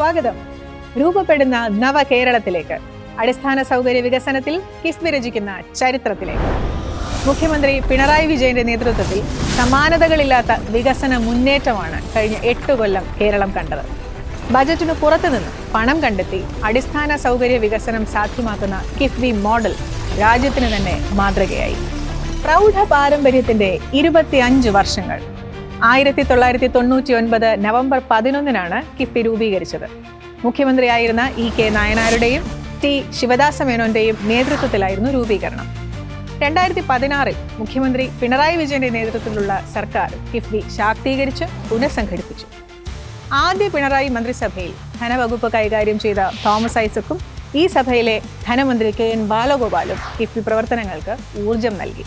സ്വാഗതം. രൂപപ്പെടുന്ന നവകേരളത്തിലേക്ക്, അടിസ്ഥാന സൗകര്യ വികസനത്തിൽ കിഫ്ബി രചിക്കുന്ന ചരിത്രത്തിലേക്ക്. മുഖ്യമന്ത്രി പിണറായി വിജയന്റെ നേതൃത്വത്തിൽ സമാനതകളില്ലാത്ത വികസന മുന്നേറ്റമാണ് കഴിഞ്ഞ 8 കൊല്ലം കേരളം കണ്ടത്. ബജറ്റിന് പുറത്തുനിന്ന് പണം കണ്ടെത്തി അടിസ്ഥാന സൗകര്യ വികസനം സാധ്യമാക്കുന്ന കിഫ്ബി മോഡൽ രാജ്യത്തിന് തന്നെ മാതൃകയായി. പ്രൗഢ പാരമ്പര്യത്തിന്റെ 25 വർഷങ്ങൾ. 1999 നവംബർ 11 കിഫ്ബി രൂപീകരിച്ചത്. മുഖ്യമന്ത്രിയായിരുന്ന EK നായനാരുടെയും T ശിവദാസ മേനോന്റെയും നേതൃത്വത്തിലായിരുന്നു രൂപീകരണം. 2016 മുഖ്യമന്ത്രി പിണറായി വിജയന്റെ നേതൃത്വത്തിലുള്ള സർക്കാർ കിഫ്ബി ശാക്തീകരിച്ച് പുനഃസംഘടിപ്പിച്ചു. ആദ്യ പിണറായി മന്ത്രിസഭയിൽ ധനവകുപ്പ് കൈകാര്യം ചെയ്ത തോമസ് ഐസക്കും ഈ സഭയിലെ ധനമന്ത്രി KN ബാലഗോപാലും കിഫ്ബി പ്രവർത്തനങ്ങൾക്ക് ഊർജം നൽകി.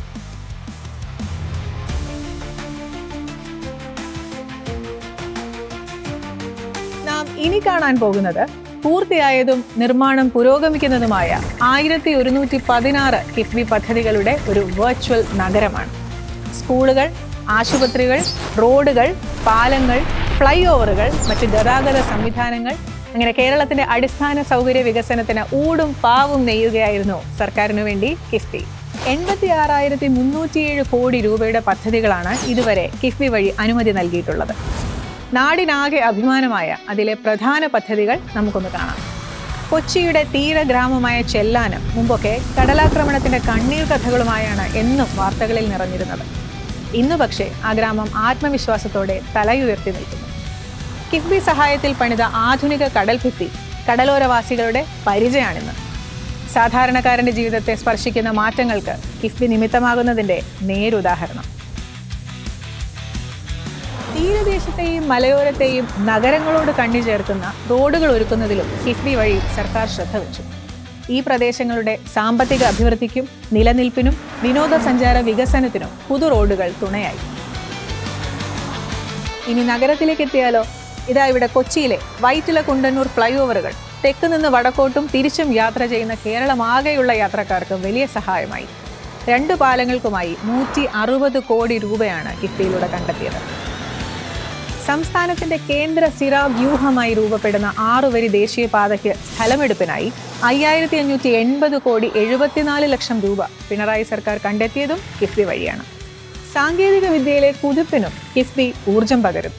നാം ഇനി കാണാൻ പോകുന്നത് പൂർത്തിയായതും നിർമ്മാണം പുരോഗമിക്കുന്നതുമായ 1116 കിഫ്ബി പദ്ധതികളുടെ ഒരു വെർച്വൽ നഗരമാണ്. സ്കൂളുകൾ, ആശുപത്രികൾ, റോഡുകൾ, പാലങ്ങൾ, ഫ്ലൈ ഓവറുകൾ, മറ്റ് ഗതാഗത സംവിധാനങ്ങൾ, അങ്ങനെ കേരളത്തിന്റെ അടിസ്ഥാന സൗകര്യ വികസനത്തിന് ഊടും പാവും നെയ്യുകയായിരുന്നു സർക്കാരിനു വേണ്ടി കിഫ്ബി. 86,307 കോടി രൂപയുടെ പദ്ധതികളാണ് ഇതുവരെ കിഫ്ബി വഴി അനുമതി നൽകിയിട്ടുള്ളത്. നാടിനാകെ അഭിമാനമായ അതിലെ പ്രധാന പദ്ധതികൾ നമുക്കൊന്ന് കാണാം. കൊച്ചിയുടെ തീരഗ്രാമമായ ചെല്ലാനം മുമ്പൊക്കെ കടലാക്രമണത്തിന്റെ കണ്ണീർ കഥകളുമായാണ് എന്നും വാർത്തകളിൽ നിറഞ്ഞിരുന്നത്. ഇന്നു പക്ഷേ ആ ഗ്രാമം ആത്മവിശ്വാസത്തോടെ തലയുയർത്തി നിൽക്കുന്നു. കിഫ്ബി സഹായത്തിൽ പണിത ആധുനിക കടൽഭിത്തി കടലോരവാസികളുടെ പരിചയമാണിന്ന്. സാധാരണക്കാരന്റെ ജീവിതത്തെ സ്പർശിക്കുന്ന മാറ്റങ്ങൾക്ക് കിഫ്ബി നിമിത്തമാകുന്നതിന്റെ നേരുദാഹരണം. തീരദേശത്തെയും മലയോരത്തെയും നഗരങ്ങളോട് കണ്ണി ചേർക്കുന്ന റോഡുകൾ ഒരുക്കുന്നതിലും കിഫ്ബി വഴി സർക്കാർ ശ്രദ്ധ വെച്ചു. ഈ പ്രദേശങ്ങളുടെ സാമ്പത്തിക അഭിവൃദ്ധിക്കും നിലനിൽപ്പിനും വിനോദസഞ്ചാര വികസനത്തിനും പുതു റോഡുകൾ തുണയായി. ഇനി നഗരത്തിലേക്ക് എത്തിയാലോ? ഇതാ ഇവിടെ കൊച്ചിയിലെ വൈറ്റില കുണ്ടന്നൂർ ഫ്ലൈ ഓവറുകൾ തെക്ക് നിന്ന് വടക്കോട്ടും തിരിച്ചും യാത്ര ചെയ്യുന്ന കേരളമാകെയുള്ള യാത്രക്കാർക്ക് വലിയ സഹായമായി. 2 പാലങ്ങൾക്കുമായി 160 കോടി രൂപയാണ് കിഫ്ബിയിലൂടെ കണ്ടെത്തിയത്. സംസ്ഥാനത്തിന്റെ കേന്ദ്ര സിര വ്യൂഹമായി രൂപപ്പെടുന്ന 6 വരി ദേശീയപാതയ്ക്ക് സ്ഥലമെടുപ്പിനായി 5580 കോടി 74 ലക്ഷം രൂപ പിണറായി സർക്കാർ കണ്ടെത്തിയതും കിഫ്ബി വഴിയാണ്. സാങ്കേതിക വിദ്യയിലെ കുതിപ്പിനും കിഫ്ബി ഊർജം പകരും.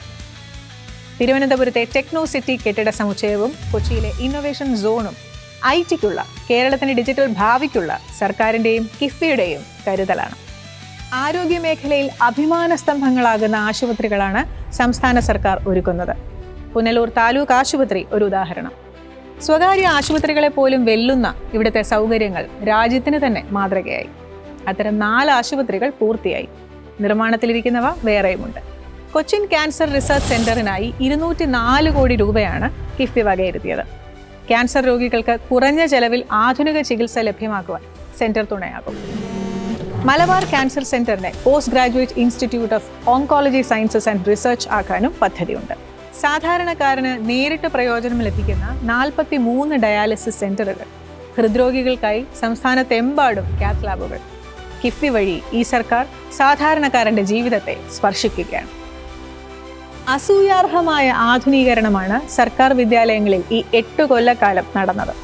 തിരുവനന്തപുരത്തെ ടെക്നോ സിറ്റി കെട്ടിട സമുച്ചയവും കൊച്ചിയിലെ ഇന്നൊവേഷൻ സോണും IT-ക്കുള്ള കേരളത്തിന്റെ ഡിജിറ്റൽ ഭാവിക്കുള്ള സർക്കാരിന്റെയും കിഫ്ബിയുടെയും കരുതലാണ്. ആരോഗ്യ മേഖലയിൽ അഭിമാന സ്തംഭങ്ങളാകുന്ന ആശുപത്രികളാണ് സംസ്ഥാന സർക്കാർ ഒരുക്കുന്നത്. പുനലൂർ താലൂക്ക് ആശുപത്രി ഒരു ഉദാഹരണം. സ്വകാര്യ ആശുപത്രികളെ പോലും വെല്ലുന്ന ഇവിടുത്തെ സൗകര്യങ്ങൾ രാജ്യത്തിന് തന്നെ മാതൃകയായി. അത്തരം 4 ആശുപത്രികൾ പൂർത്തിയായി. നിർമ്മാണത്തിലിരിക്കുന്നവ വേറെയുമുണ്ട്. കൊച്ചിൻ ക്യാൻസർ റിസർച്ച് സെന്ററിനായി 204 കോടി രൂപയാണ് കിഫ്ബി വകയിരുത്തിയത്. ക്യാൻസർ രോഗികൾക്ക് കുറഞ്ഞ ചെലവിൽ ആധുനിക ചികിത്സ ലഭ്യമാക്കുവാൻ സെന്റർ തുണയാകും. മലബാർ ക്യാൻസർ സെന്ററിനെ post graduate institute of oncology sciences and research ആക്കാനും പദ്ധതിയുണ്ട്. സാധാരണക്കാരന് നേരിട്ട് പ്രയോജനം ലഭിക്കുന്ന 43 ഡയാലിസിസ് സെന്ററുകൾ, ഹൃദ്രോഗികൾക്കായി സംസ്ഥാനത്തെമ്പാടും കാത്ത് ലാബുകൾ. കിഫ്ബി വഴി ഈ സർക്കാർ സാധാരണക്കാരന്റെ ജീവിതത്തെ സ്പർശിക്കുകയാണ്. അസൂയാർഹമായ ആധുനീകരണമാണ് സർക്കാർ വിദ്യാലയങ്ങളിൽ ഈ 8 കൊല്ലക്കാലം നടന്നത്.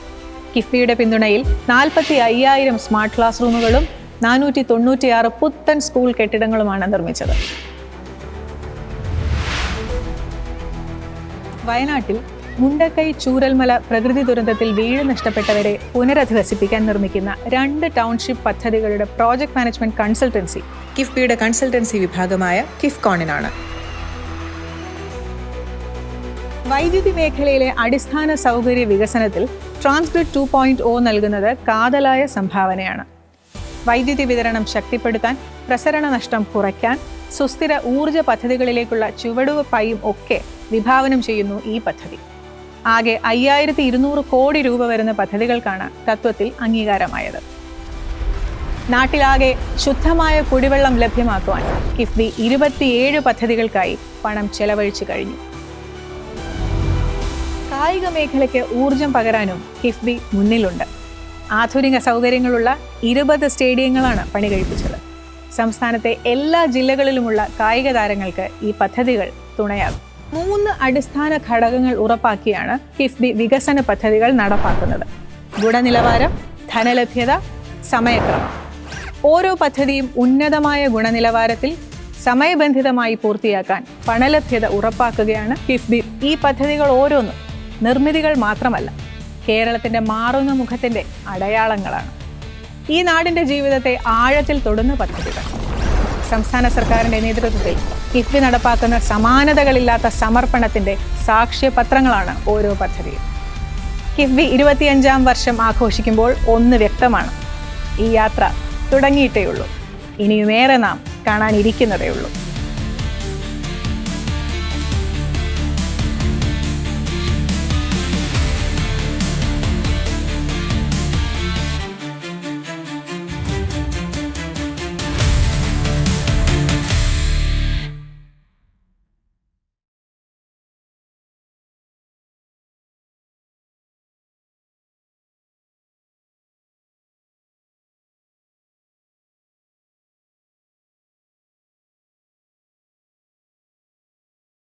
കിഫ്ബിയുടെ പിന്തുണയിൽ 45,000 സ്മാർട്ട് ക്ലാസ് റൂമുകളും 496 പുത്തൻ സ്കൂൾ കെട്ടിടങ്ങളുമാണ് നിർമ്മിച്ചത്. വയനാട്ടിൽ മുണ്ടക്കൈ ചൂരൽമല പ്രകൃതി ദുരന്തത്തിൽ വീട് നഷ്ടപ്പെട്ടവരെ പുനരധിവസിപ്പിക്കാൻ നിർമ്മിക്കുന്ന 2 ടൗൺഷിപ്പ് പദ്ധതികളുടെ പ്രോജക്ട് മാനേജ്മെന്റ് കൺസൾട്ടൻസി കിഫ്ബിയുടെ കൺസൾട്ടൻസി വിഭാഗമായ കിഫ്കോണിനാണ്. വൈദ്യുതി മേഖലയിലെ അടിസ്ഥാന സൗകര്യ വികസനത്തിൽ ട്രാൻസ്ഗ്രിഡ് 2.0 നൽകുന്നത് കാതലായ സംഭാവനയാണ്. വൈദ്യുതി വിതരണം ശക്തിപ്പെടുത്താൻ, പ്രസരണ നഷ്ടം കുറയ്ക്കാൻ, സുസ്ഥിര ഊർജ പദ്ധതികളിലേക്കുള്ള ചുവടുവയ്പും ഒക്കെ വിഭാവനം ചെയ്യുന്നു ഈ പദ്ധതി. ആകെ 5200 കോടി രൂപ വരുന്ന പദ്ധതികൾക്കാണ് തത്വത്തിൽ അംഗീകാരമായത്. നാട്ടിലാകെ ശുദ്ധമായ കുടിവെള്ളം ലഭ്യമാക്കുവാൻ കിഫ്ബി 27 പദ്ധതികൾക്കായി പണം ചെലവഴിച്ചു കഴിഞ്ഞു. കായിക മേഖലയ്ക്ക് ഊർജം പകരാനും കിഫ്ബി മുന്നിലുണ്ട്. ആധുനിക സൗകര്യങ്ങളുള്ള 20 സ്റ്റേഡിയങ്ങളാണ് പണി കഴിപ്പിച്ചത്. സംസ്ഥാനത്തെ എല്ലാ ജില്ലകളിലുമുള്ള കായിക താരങ്ങൾക്ക് ഈ പദ്ധതികൾ തുണയാകും. 3 അടിസ്ഥാന ഘടകങ്ങൾ ഉറപ്പാക്കിയാണ് കിഫ്ബി വികസന പദ്ധതികൾ നടപ്പാക്കുന്നത്. ഗുണനിലവാരം, ധനലഭ്യത, സമയക്രമം. ഓരോ പദ്ധതിയും ഉന്നതമായ ഗുണനിലവാരത്തിൽ സമയബന്ധിതമായി പൂർത്തിയാക്കാൻ പണലഭ്യത ഉറപ്പാക്കുകയാണ് കിഫ്ബി. ഈ പദ്ധതികൾ ഓരോന്നും നിർമ്മിതികൾ മാത്രമല്ല, കേരളത്തിൻ്റെ മാറുന്ന മുഖത്തിൻ്റെ അടയാളങ്ങളാണ്. ഈ നാടിൻ്റെ ജീവിതത്തെ ആഴത്തിൽ തൊടുന്ന പദ്ധതികൾ. സംസ്ഥാന സർക്കാരിൻ്റെ നേതൃത്വത്തിൽ കിഫ്ബി നടപ്പാക്കുന്ന സമാനതകളില്ലാത്ത സമർപ്പണത്തിൻ്റെ സാക്ഷ്യപത്രങ്ങളാണ് ഓരോ പദ്ധതിയും. കിഫ്ബി 25ാം വർഷം ആഘോഷിക്കുമ്പോൾ ഒന്ന് വ്യക്തമാണ്: ഈ യാത്ര തുടങ്ങിയിട്ടേയുള്ളൂ. ഇനിയുമേറെ നാം കാണാനിരിക്കുന്നതേയുള്ളൂ.